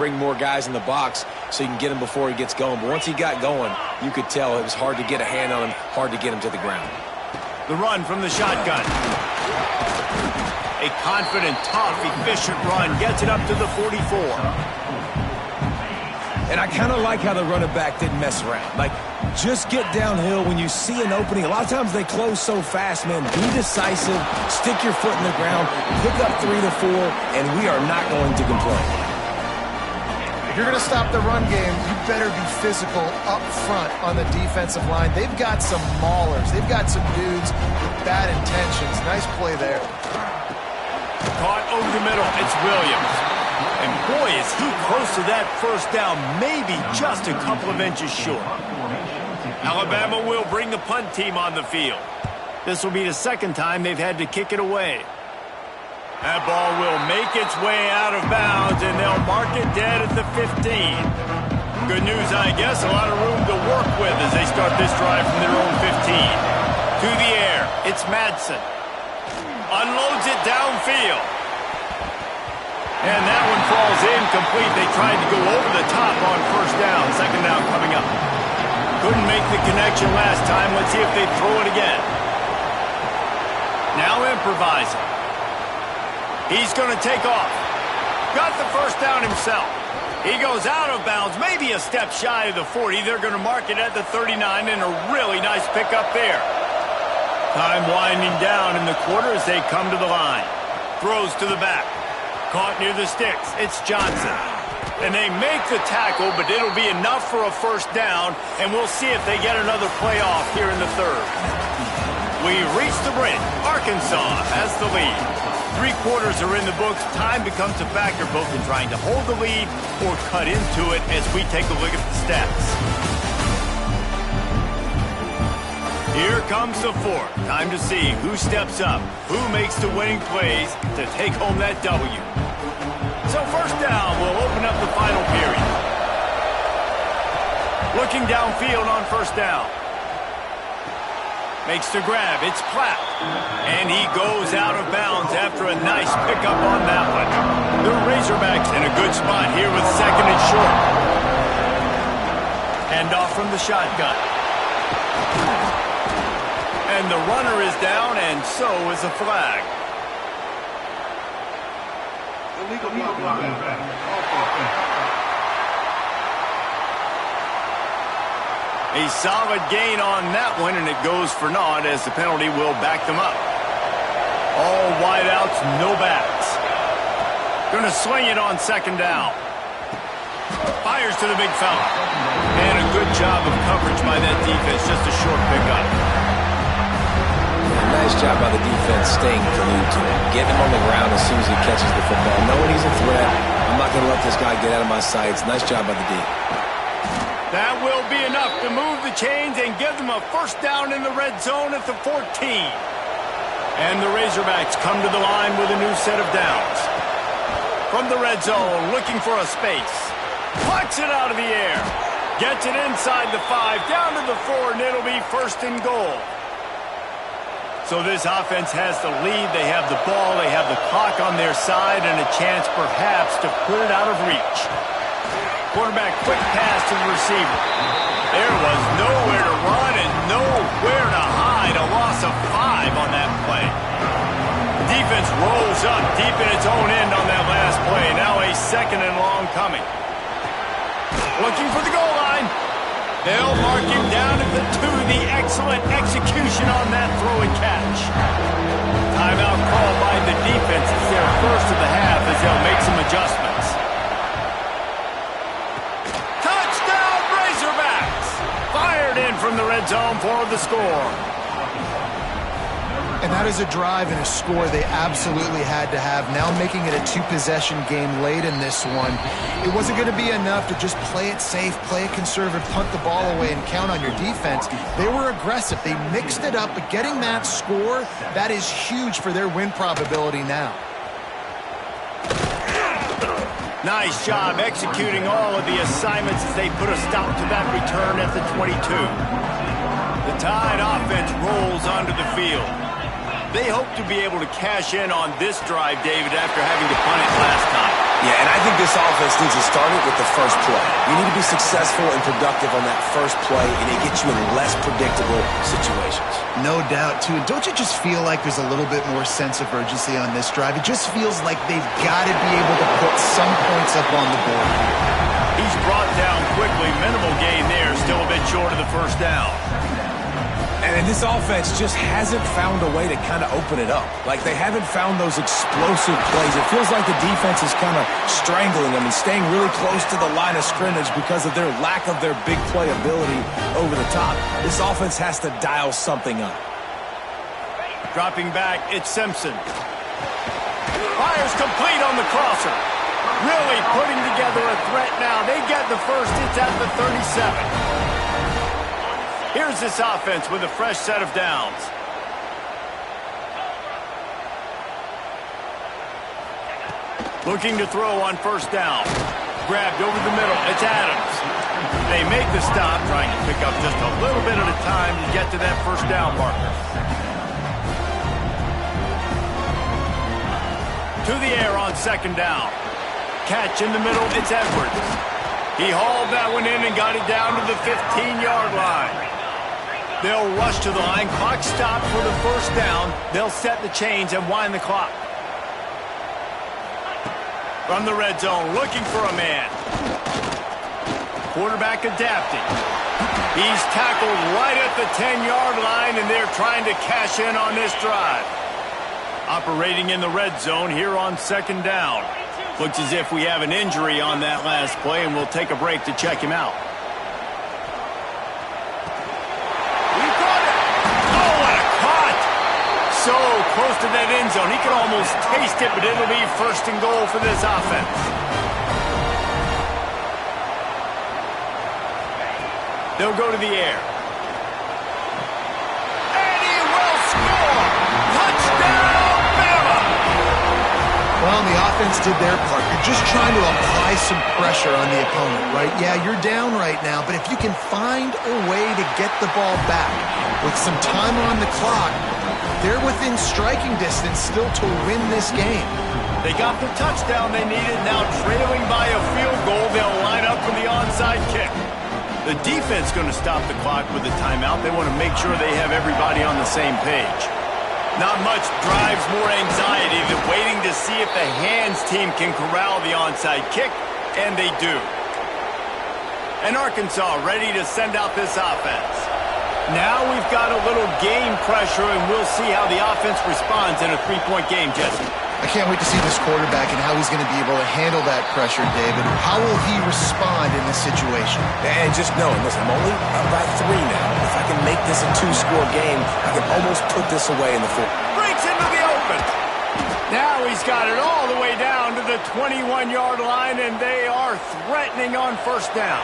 bring more guys in the box so you can get him before he gets going. But once he got going, you could tell it was hard to get a hand on him, hard to get him to the ground. The run from the shotgun. A confident, tough, efficient run gets it up to the 44. And I kind of like how the running back didn't mess around. Like, just get downhill when you see an opening. A lot of times they close so fast, man. Be decisive, stick your foot in the ground, pick up 3 to 4, and we are not going to complain. If you're going to stop the run game, you better be physical up front on the defensive line. They've got some maulers. They've got some dudes with bad intentions. Nice play there. Caught over the middle. It's Williams. And boy, is he close to that first down, maybe just a couple of inches short. Alabama will bring the punt team on the field. This will be the second time they've had to kick it away. That ball will make its way out of bounds, and they'll mark it dead at the 15. Good news, I guess, a lot of room to work with as they start this drive from their own 15. To the air, it's Madsen. Unloads it downfield. And that one falls incomplete. They tried to go over the top on first down. Second down coming up. Couldn't make the connection last time. Let's see if they throw it again. Now improvising. He's going to take off. Got the first down himself. He goes out of bounds, maybe a step shy of the 40. They're going to mark it at the 39, and a really nice pickup there. Time winding down in the quarter as they come to the line. Throws to the back. Caught near the sticks. It's Johnson. And they make the tackle, but it'll be enough for a first down, and we'll see if they get another play off here in the third. We reach the break. Arkansas has the lead. 3 quarters are in the books. Time becomes a factor both in trying to hold the lead or cut into it as we take a look at the stats. Here comes the fourth. Time to see who steps up, who makes the winning plays to take home that W. So first down will open up the final period. Looking downfield on first down. Makes the grab. It's Platt. And he goes out of bounds after a nice pickup on that one. The Razorbacks in a good spot here with second and short. Hand off from the shotgun. And the runner is down, and so is a flag. A solid gain on that one, and it goes for naught as the penalty will back them up. All wideouts, no backs. Going to swing it on second down. Fires to the big fella. And a good job of coverage by that defense, just a short pickup. Nice job by the defense staying glued to him. Getting him on the ground as soon as he catches the football. Knowing he's a threat, I'm not going to let this guy get out of my sights. Nice job by the D. That will be enough to move the chains and give them a first down in the red zone at the 14. And the Razorbacks come to the line with a new set of downs. From the red zone, looking for a space. Plucks it out of the air. Gets it inside the 5, down to the 4, and it'll be first and goal. So this offense has the lead. They have the ball. They have the clock on their side and a chance perhaps to put it out of reach. Quarterback quick pass to the receiver. There was nowhere to run and nowhere to hide. A loss of 5 on that play. The defense rolls up deep in its own end on that last play. Now a second and long coming. Looking for the goal line. They'll mark him down at the 2. The excellent execution on that throw and catch. Timeout called by the defense. It's their first of the half as they'll make some adjustments. Touchdown, Razorbacks! Fired in from the red zone for the score. And that is a drive and a score they absolutely had to have. Now making it a 2-possession game late in this one. It wasn't going to be enough to just play it safe, play it conservative, punt the ball away, and count on your defense. They were aggressive. They mixed it up, but getting that score, that is huge for their win probability now. Nice job executing all of the assignments as they put a stop to that return at the 22. The Tide offense rolls onto the field. They hope to be able to cash in on this drive, David, after having to punt it last time. Yeah, and I think this offense needs to start it with the first play. You need to be successful and productive on that first play, and it gets you in less predictable situations. No doubt, too. Don't you just feel like there's a little bit more sense of urgency on this drive? It just feels like they've got to be able to put some points up on the board here. He's brought down quickly. Minimal gain there. Still a bit short of the first down. And this offense just hasn't found a way to kind of open it up. Like, they haven't found those explosive plays. It feels like the defense is kind of strangling them and staying really close to the line of scrimmage because of their lack of their big play ability over the top. This offense has to dial something up. Dropping back, it's Simpson. Fires complete on the crosser. Really putting together a threat now. They get the first. It's at the 37. Here's this offense with a fresh set of downs. Looking to throw on first down. Grabbed over the middle. It's Adams. They make the stop, trying to pick up just a little bit at a time to get to that first down marker. To the air on second down. Catch in the middle. It's Edwards. He hauled that one in and got it down to the 15-yard line. They'll rush to the line. Clock stopped for the first down. They'll set the chains and wind the clock. From the red zone, looking for a man. Quarterback adapting. He's tackled right at the 10-yard line, and they're trying to cash in on this drive. Operating in the red zone here on second down. Looks as if we have an injury on that last play, and we'll take a break to check him out. So close to that end zone. He could almost taste it, but it'll be first and goal for this offense. They'll go to the air. And he will score! Touchdown, Bama! Well, the offense did their part. You're just trying to apply some pressure on the opponent, right? Yeah, you're down right now, but if you can find a way to get the ball back with some time on the clock, they're within striking distance still to win this game. They got the touchdown they needed. Now trailing by a field goal, they'll line up for the onside kick. The defense going to stop the clock with a timeout. They want to make sure they have everybody on the same page. Not much drives more anxiety than waiting to see if the hands team can corral the onside kick, and they do. And Arkansas ready to send out this offense. Now we've got a little game pressure, and we'll see how the offense responds in a three-point game, Jesse. I can't wait to see this quarterback and how he's going to be able to handle that pressure, David. How will he respond in this situation? And just knowing, listen, I'm only up by 3 now. If I can make this a 2-score game, I can almost put this away in the fourth. Breaks into the open. Now he's got it all the way down to the 21-yard line, and they are threatening on first down.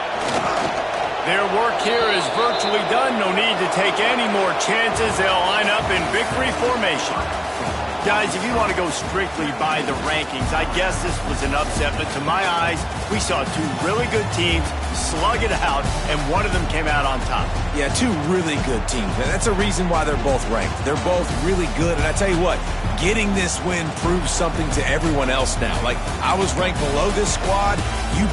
Their work here is virtually done. No need to take any more chances. They'll line up in victory formation. Guys, if you want to go strictly by the rankings, I guess this was an upset. But to my eyes, we saw 2 really good teams slug it out, and one of them came out on top. Yeah, 2 really good teams. And that's a reason why they're both ranked. They're both really good. And I tell you what, getting this win proves something to everyone else now. Like, I was ranked below this squad. You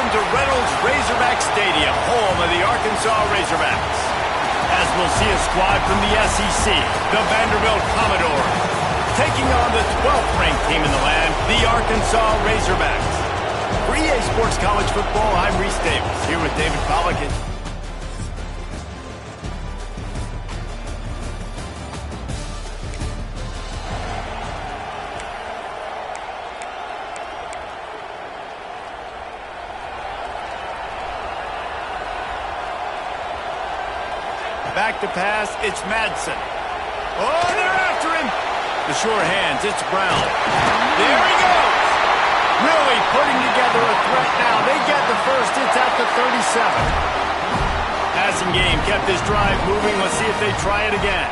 to Reynolds Razorback Stadium, home of the Arkansas Razorbacks. As we'll see a squad from the SEC, the Vanderbilt Commodores, taking on the 12th ranked team in the land, the Arkansas Razorbacks. For EA Sports College Football, I'm Reese Davis, here with David Pollack. Back to pass, it's Madsen. Oh, they're after him. The sure hands, it's Brown. There he goes. Really putting together a threat now. They get the first, it's at the 37. Passing game kept this drive moving. Let's see if they try it again.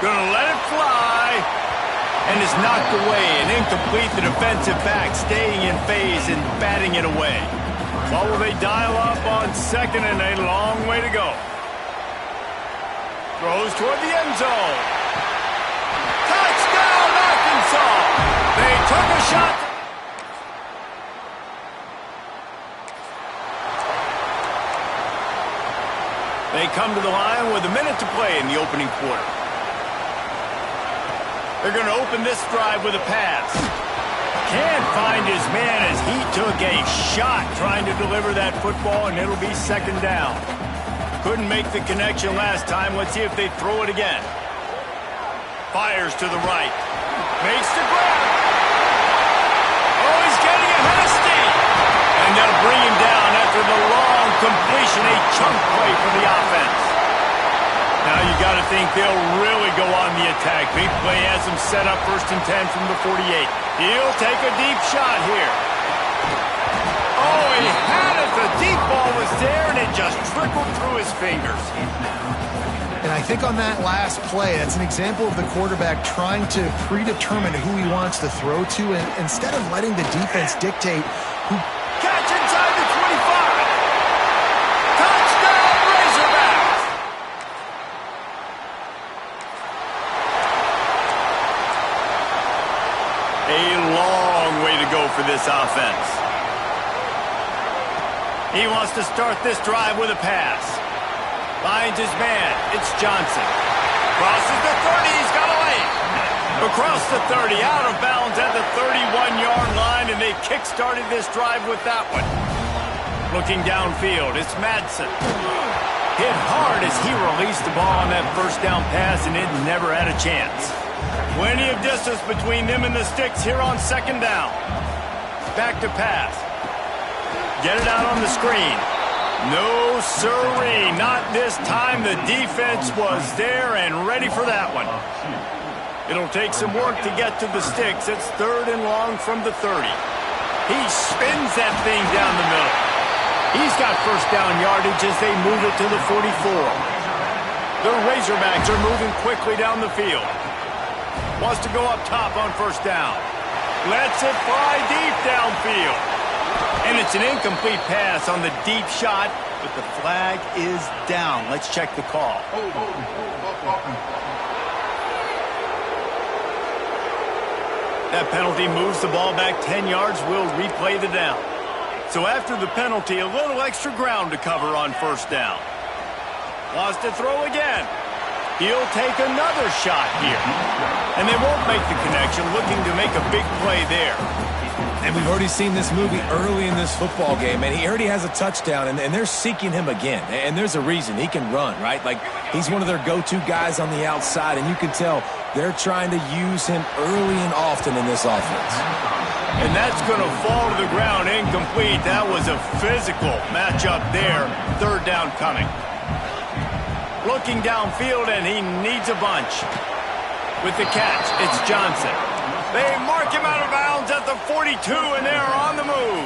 Gonna let it fly. And it's knocked away and incomplete. The defensive back staying in phase and batting it away. What will they dial up on second and a long way to go? Throws toward the end zone. Touchdown, Arkansas! They took a shot. They come to the line with a minute to play in the opening quarter. They're going to open this drive with a pass. Can't find his man as he took a shot trying to deliver that football, and it'll be second down. Couldn't make the connection last time. Let's see if they throw it again. Fires to the right. Makes the grab. Oh, he's getting ahead of steam. And they'll bring him down after the long completion, a chunk play for the offense. Now you got to think they'll really go on the attack. Big play has them set up 1st and 10 from the 48. He'll take a deep shot here. Oh, he had it. The deep ball was there, and it just trickled through his fingers. And I think on that last play, that's an example of the quarterback trying to predetermine who he wants to throw to, and instead of letting the defense dictate who... Catch inside the 25. Touchdown, Razorbacks! A long way to go for this offense. He wants to start this drive with a pass. Finds his man. It's Johnson. Crosses the 30. He's got a lane. Across the 30. Out of bounds at the 31-yard line, and they kick-started this drive with that one. Looking downfield, it's Madsen. Hit hard as he released the ball on that first down pass, and it never had a chance. Plenty of distance between them and the sticks here on second down. Back to pass. Get it out on the screen. No, sirree, not this time. The defense was there and ready for that one. It'll take some work to get to the sticks. It's 3rd and long from the 30. He spins that thing down the middle. He's got first down yardage as they move it to the 44. The Razorbacks are moving quickly down the field. Wants to go up top on first down. Lets it fly deep downfield. And it's an incomplete pass on the deep shot, but the flag is down. Let's check the call. That penalty moves the ball back 10 yards. We'll replay the down. So after the penalty, a little extra ground to cover on first down. Wants to throw again. He'll take another shot here. And they won't make the connection, looking to make a big play there. And we've already seen this movie early in this football game, and he already has a touchdown, and they're seeking him again. And there's a reason. He can run, right? Like, he's one of their go-to guys on the outside, and you can tell they're trying to use him early and often in this offense. And that's going to fall to the ground incomplete. That was a physical matchup there. 3rd down coming. Looking downfield, and he needs a bunch. With the catch, it's Johnson. They mark him out of bounds at the 42, and they're on the move.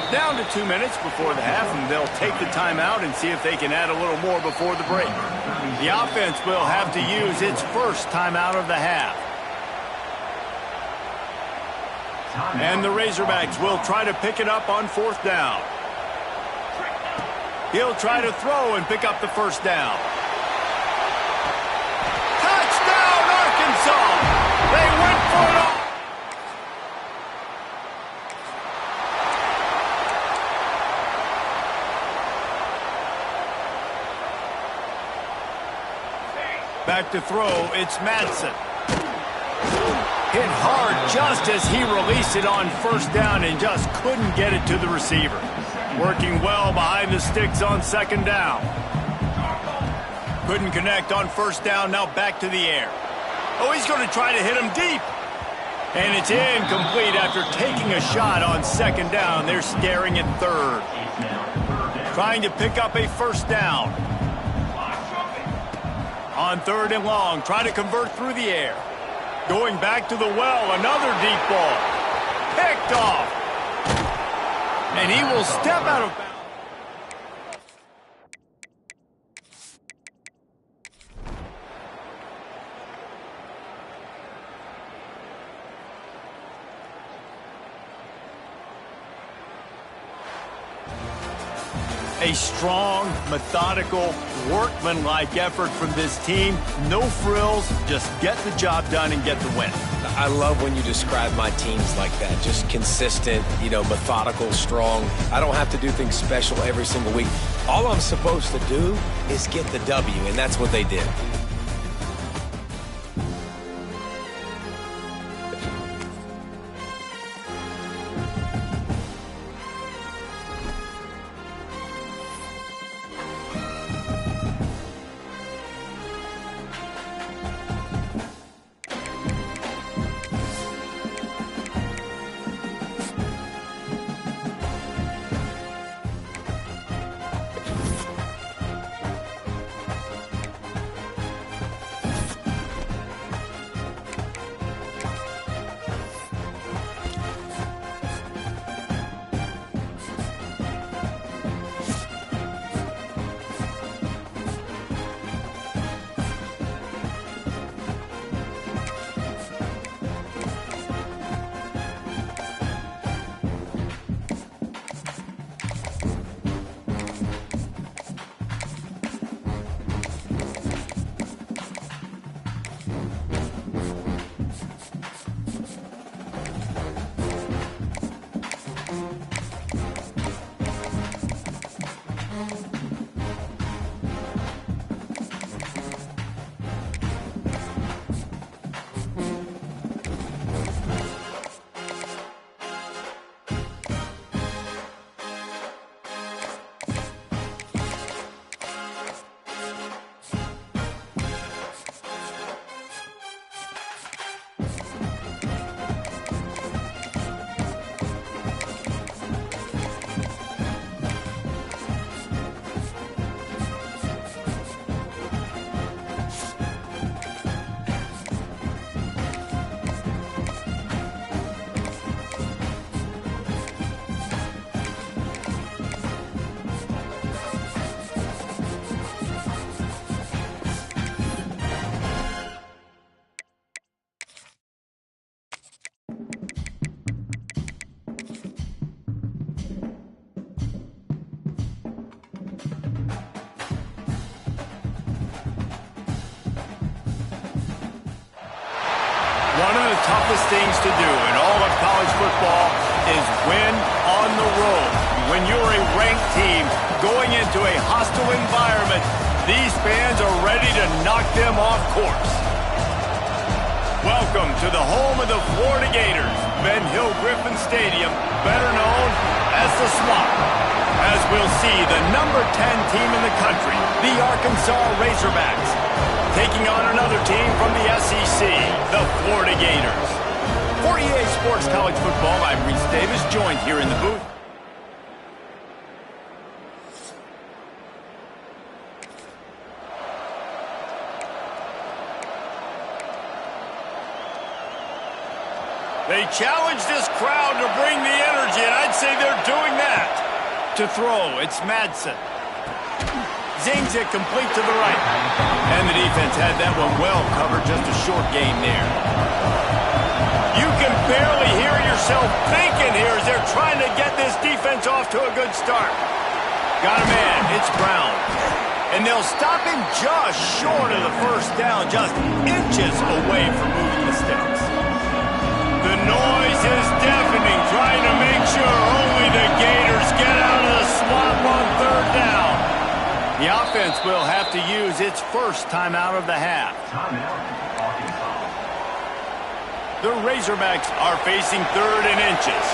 Down to 2 minutes before the half, and they'll take the timeout and see if they can add a little more before the break. The offense will have to use its first timeout of the half. And the Razorbacks will try to pick it up on 4th down. He'll try to throw and pick up the first down. Touchdown, Arkansas! They went for it all. Back to throw, it's Madsen. Hit hard just as he released it on first down and just couldn't get it to the receiver. Working well behind the sticks on second down. Couldn't connect on first down, now back to the air. Oh, he's going to try to hit him deep. And it's incomplete after taking a shot on second down. They're staring at third. Trying to pick up a first down. On third and long, trying to convert through the air. Going back to the well, another deep ball. Picked off. And he will step out of bounds. A strong, methodical, workmanlike effort from this team. No frills, just get the job done and get the win. I love when you describe my teams like that. Just consistent, methodical, strong. I don't have to do things special every single week. All I'm supposed to do is get the W, and that's what they did. One of the toughest things to do in all of college football is win on the road. When you're a ranked team going into a hostile environment, these fans are ready to knock them off course. Welcome to the home of the Florida Gators, Ben Hill Griffin Stadium, better known as the Swamp. As we'll see, the number 10 team in the country, the Arkansas Razorbacks, taking on another team from the SEC, the Florida Gators. For EA Sports College Football, I'm Reese Davis, joined here in the booth. They challenge this crowd to bring the energy, and I'd say they're doing that. To throw, it's Madsen. Zings it complete to the right. And the defense had that one well covered, just a short gain there. You can barely hear yourself thinking here as they're trying to get this defense off to a good start. Got a man, it's Brown. And they'll stop him just short of the first down, just inches away from moving the sticks. The noise is deafening, trying to make sure only the Gators get out of the swamp on third down. The offense offense will have to use its first timeout of the half. The Razorbacks are facing 3rd and inches.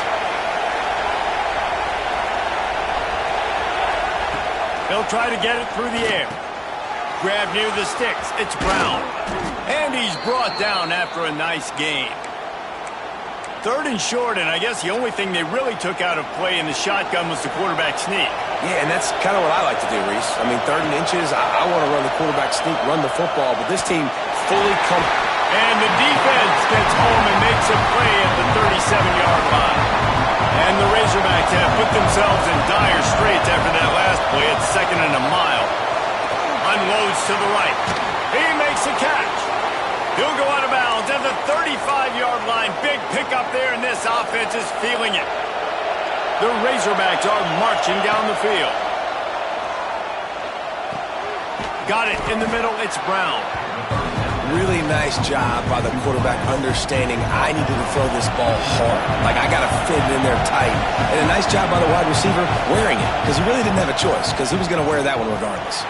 He'll try to get it through the air. Grab near the sticks. It's Brown. And he's brought down after a nice gain. 3rd and short, and I guess the only thing they really took out of play in the shotgun was the quarterback sneak. Yeah, and that's kind of what I like to do, Reese. I mean, 3rd and inches, I want to run the quarterback sneak, run the football, but this team fully And the defense gets home and makes a play at the 37-yard line. And the Razorbacks have put themselves in dire straits after that last play at 2nd and a mile. Unloads to the right. He makes a catch. He'll go out of bounds at the 35-yard line. Big pickup there, and this offense is feeling it. The Razorbacks are marching down the field. Got it in the middle. It's Brown. Really nice job by the quarterback understanding I needed to throw this ball hard. Like, I got to fit it in there tight. And a nice job by the wide receiver wearing it, because he really didn't have a choice, because he was going to wear that one regardless.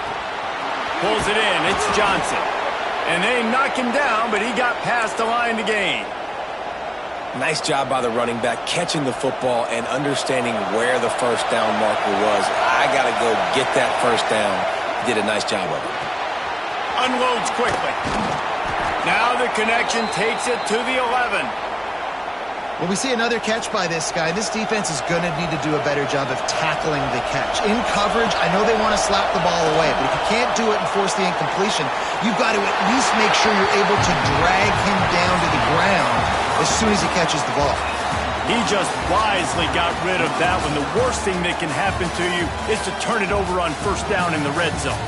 Pulls it in. It's Johnson. And they knock him down, but he got past the line to gain. Nice job by the running back, catching the football and understanding where the first down marker was. I got to go get that first down. He did a nice job of it. Unloads quickly. Now the connection takes it to the 11. Well, we see another catch by this guy. This defense is going to need to do a better job of tackling the catch. In coverage, I know they want to slap the ball away, but if you can't do it and force the incompletion, you've got to at least make sure you're able to drag him down to the ground as soon as he catches the ball. He just wisely got rid of that one. The worst thing that can happen to you is to turn it over on first down in the red zone.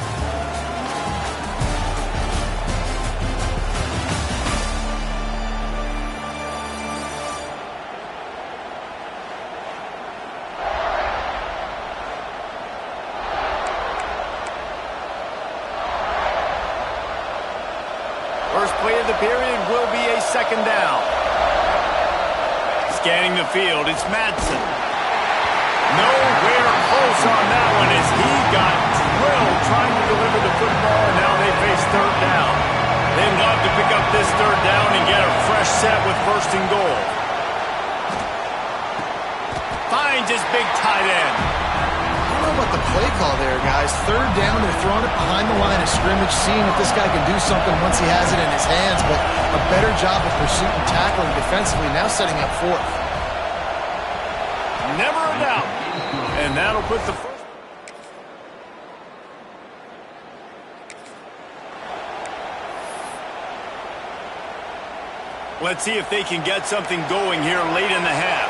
First play of the period will be a 2nd down. Scanning the field, it's Madsen. Nowhere close on that one as he got drilled trying to deliver the football, and now they face 3rd down. They'd love to pick up this 3rd down and get a fresh set with 1st and goal. Finds his big tight end. I don't know about the play call there, guys. 3rd down, they're throwing it behind the line of scrimmage, seeing if this guy can do something once he has it in his hands, but a better job of pursuit and tackling defensively, now setting up 4th. Never a doubt. And that'll put the first. Let's see if they can get something going here late in the half.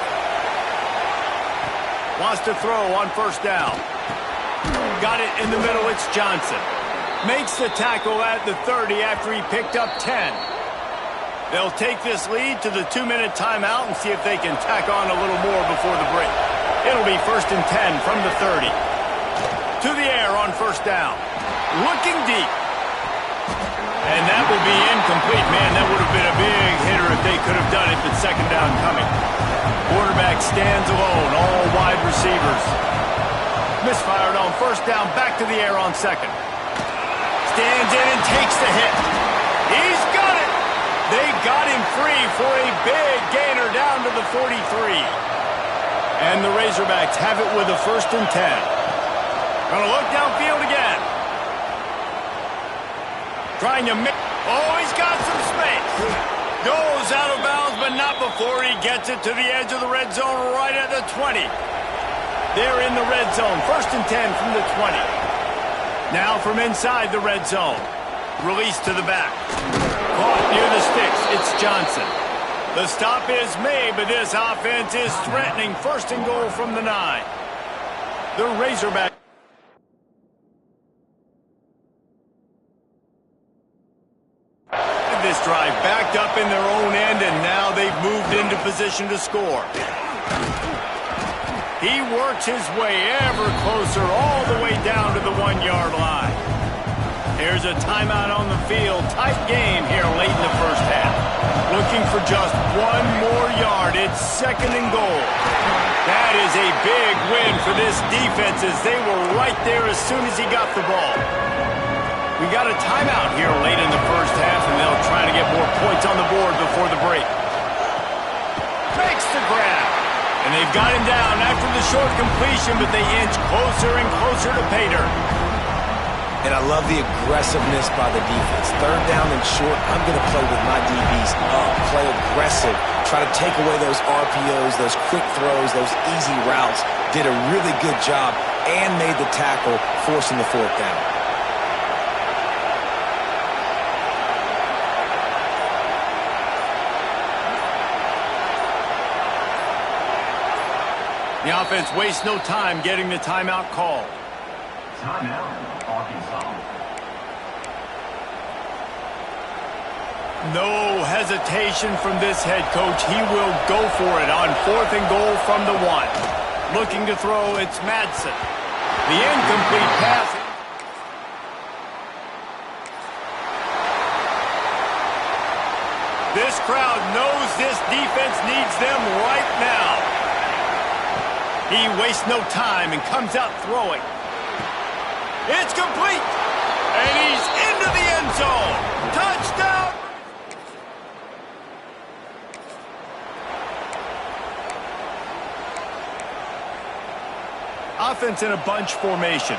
Wants to throw on 1st down. Got it in the middle. It's Johnson. Makes the tackle at the 30 after he picked up 10. They'll take this lead to the 2-minute timeout and see if they can tack on a little more before the break. It'll be 1st and 10 from the 30. To the air on 1st down. Looking deep. And that will be incomplete. Man, that would have been a big hitter if they could have done it, but 2nd down coming. Quarterback stands alone, all wide receivers. Misfired on 1st down, back to the air on 2nd. Stands in and takes the hit. He's got it. They got him free for a big gainer down to the 43. And the Razorbacks have it with a 1st and 10. Gonna look downfield again. Trying to make... Oh, he's got some space. Goes out of bounds, but not before he gets it to the edge of the red zone right at the 20. They're in the red zone. 1st and 10 from the 20. Now from inside the red zone. Release to the back. Caught near the sticks. It's Johnson. The stop is made, but this offense is threatening 1st and goal from the 9. The Razorback. This drive backed up in their own end, and now they've moved into position to score. He works his way ever closer all the way down to the 1-yard line. Here's a timeout on the field. Tight game here late in the 1st half. Looking for just 1 more yard. It's 2nd and goal. That is a big win for this defense as they were right there as soon as he got the ball. We got a timeout here late in the first half, and they'll try to get more points on the board before the break. Makes the grab. And they've got him down after the short completion, but they inch closer and closer to pay dirt. And I love the aggressiveness by the defense. Third down and short, I'm going to play with my DBs up, play aggressive, try to take away those RPOs, those quick throws, those easy routes. Did a really good job and made the tackle, forcing the fourth down. The offense wastes no time getting the timeout called. Timeout, Arkansas. No hesitation from this head coach. He will go for it on 4th and goal from the 1. Looking to throw, it's Madsen. The incomplete pass. This crowd knows this defense needs them right now. He wastes no time and comes out throwing. It's complete. And he's into the end zone. Touchdown. Offense in a bunch formation.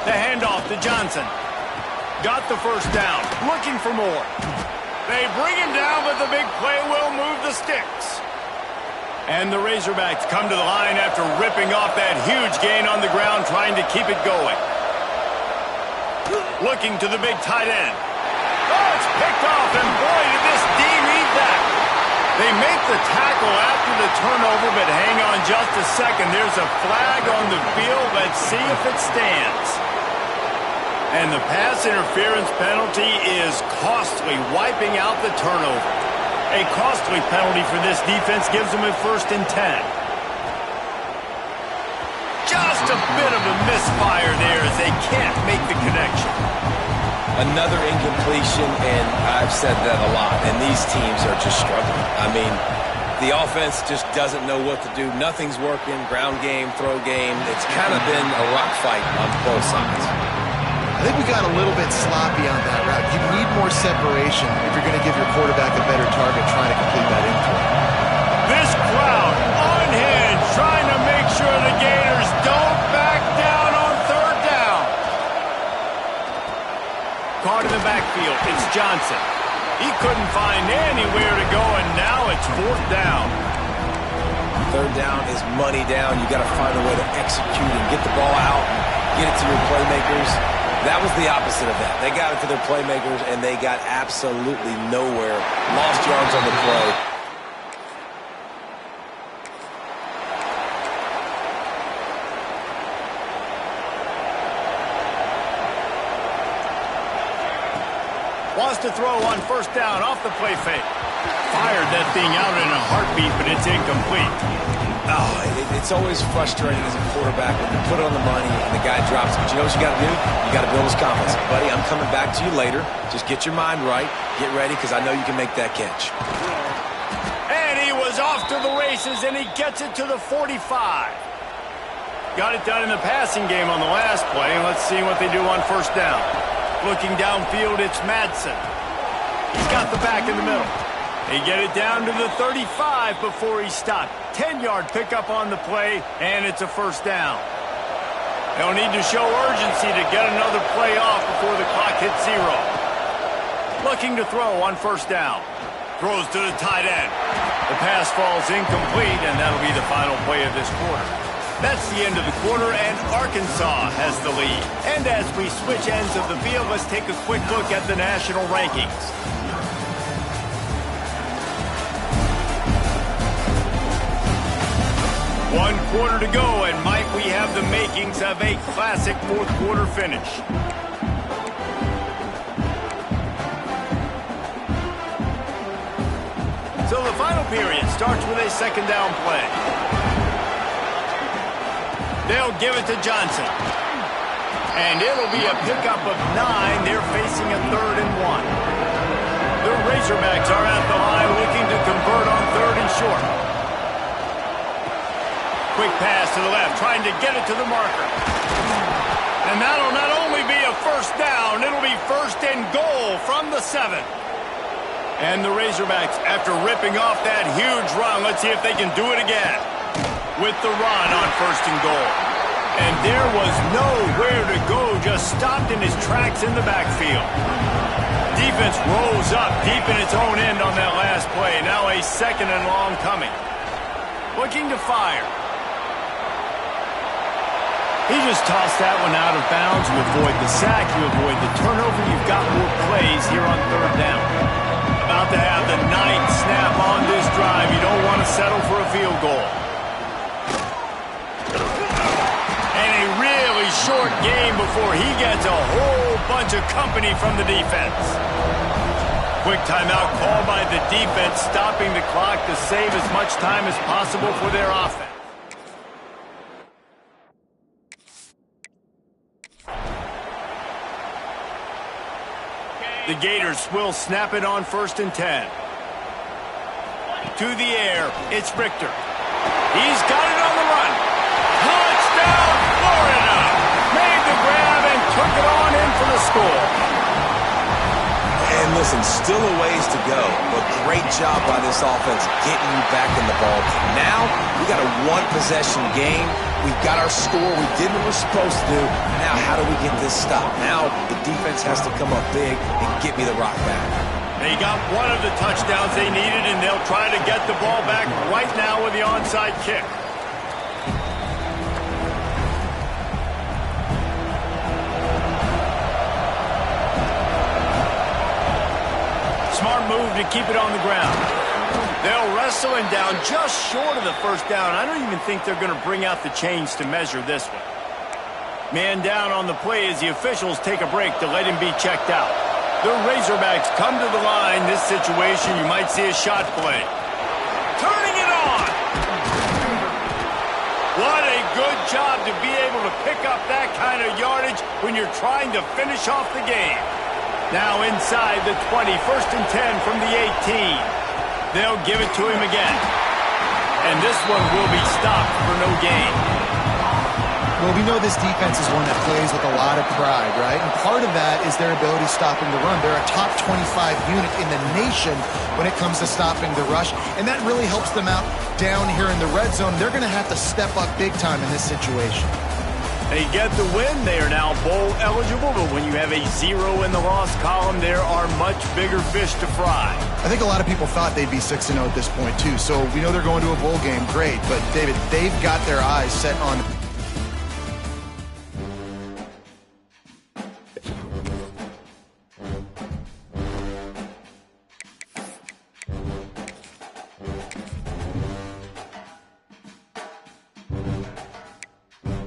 The handoff to Johnson. Got the first down. Looking for more. They bring him down, but the big play will move the sticks. And the Razorbacks come to the line after ripping off that huge gain on the ground, trying to keep it going. Looking to the big tight end. Oh, it's picked off, and boy, did this D read that. They make the tackle after the turnover, but hang on just a second. There's a flag on the field. Let's see if it stands. And the pass interference penalty is costly, wiping out the turnover. A costly penalty for this defense gives them a 1st and 10. Just a bit of a misfire there as they can't make the connection. Another incompletion, and I've said that a lot, and these teams are just struggling. I mean, the offense just doesn't know what to do. Nothing's working, ground game, throw game. It's kind of been a rock fight on both sides. I think we got a little bit sloppy on that route. You need more separation if you're going to give your quarterback a better target trying to complete that input. This crowd unhinged, trying to make sure the Gators don't back down on 3rd down. Caught in the backfield, it's Johnson. He couldn't find anywhere to go, and now it's 4th down. 3rd down is money down. You got to find a way to execute and get the ball out and get it to your playmakers. That was the opposite of that. They got it to their playmakers, and they got absolutely nowhere. Lost yards on the play. Wants to throw on 1st down off the play fake. Fired that thing out in a heartbeat, but it's incomplete. Oh, it's always frustrating as a quarterback when you put it on the money and the guy drops it. But you know what you got to do? You got to build his confidence. Buddy, I'm coming back to you later. Just get your mind right. Get ready, because I know you can make that catch. And he was off to the races, and he gets it to the 45. Got it done in the passing game on the last play, and let's see what they do on 1st down. Looking downfield, it's Madsen. He's got the back in the middle. They get it down to the 35 before he stopped. 10-yard pickup on the play, and it's a 1st down. They'll need to show urgency to get another play off before the clock hits 0. Looking to throw on 1st down. Throws to the tight end. The pass falls incomplete, and that'll be the final play of this quarter. That's the end of the quarter, and Arkansas has the lead. And as we switch ends of the field, let's take a quick look at the national rankings. 1 quarter to go, and might we have the makings of a classic 4th quarter finish. So the final period starts with a 2nd down play. They'll give it to Johnson. And it'll be a pickup of 9. They're facing a 3rd and 1. The Razorbacks are at the line looking to Quick pass to the left, trying to get it to the marker. And that'll not only be a first down, it'll be first and goal from the 7. And the Razorbacks, after ripping off that huge run, let's see if they can do it again. With the run on first and goal. And there was nowhere to go, just stopped in his tracks in the backfield. Defense rose up deep in its own end on that last play. Now a second and long coming. Looking to fire. He just tossed that one out of bounds. You avoid the sack, you avoid the turnover. You've got more plays here on third down. About to have the 9th snap on this drive. You don't want to settle for a field goal. And a really short game before he gets a whole bunch of company from the defense. Quick timeout called by the defense, stopping the clock to save as much time as possible for their offense. The Gators will snap it on first and 10. To the air, it's Richter. He's got it on the run. Touchdown, Florida! Made the grab and took it on in for the score. And listen, still a ways to go, but great job by this offense getting you back in the ball. Now, we got a one-possession game. We've got our score. We did what we're supposed to do. Now, how do we get this stop? Now, the defense has to come up big and get me the rock back. They got one of the touchdowns they needed, and they'll try to get the ball back right now with the onside kick. Smart move to keep it on the ground. They'll wrestle him down just short of the first down. I don't even think they're going to bring out the chains to measure this one. Man down on the play as the officials take a break to let him be checked out. The Razorbacks come to the line. This situation, you might see a shot play. Turning it on! What a good job to be able to pick up that kind of yardage when you're trying to finish off the game. Now inside the 20, first and 10 from the 18. They'll give it to him again. And this one will be stopped for no gain. Well, we know this defense is one that plays with a lot of pride, right? And part of that is their ability stopping the run. They're a top 25 unit in the nation when it comes to stopping the rush. And that really helps them out down here in the red zone. They're going to have to step up big time in this situation. They get the win. They are now bowl eligible, but when you have a 0 in the loss column, there are much bigger fish to fry. I think a lot of people thought they'd be 6-0 at this point, too. So we know they're going to a bowl game. Great. But, David, they've got their eyes set on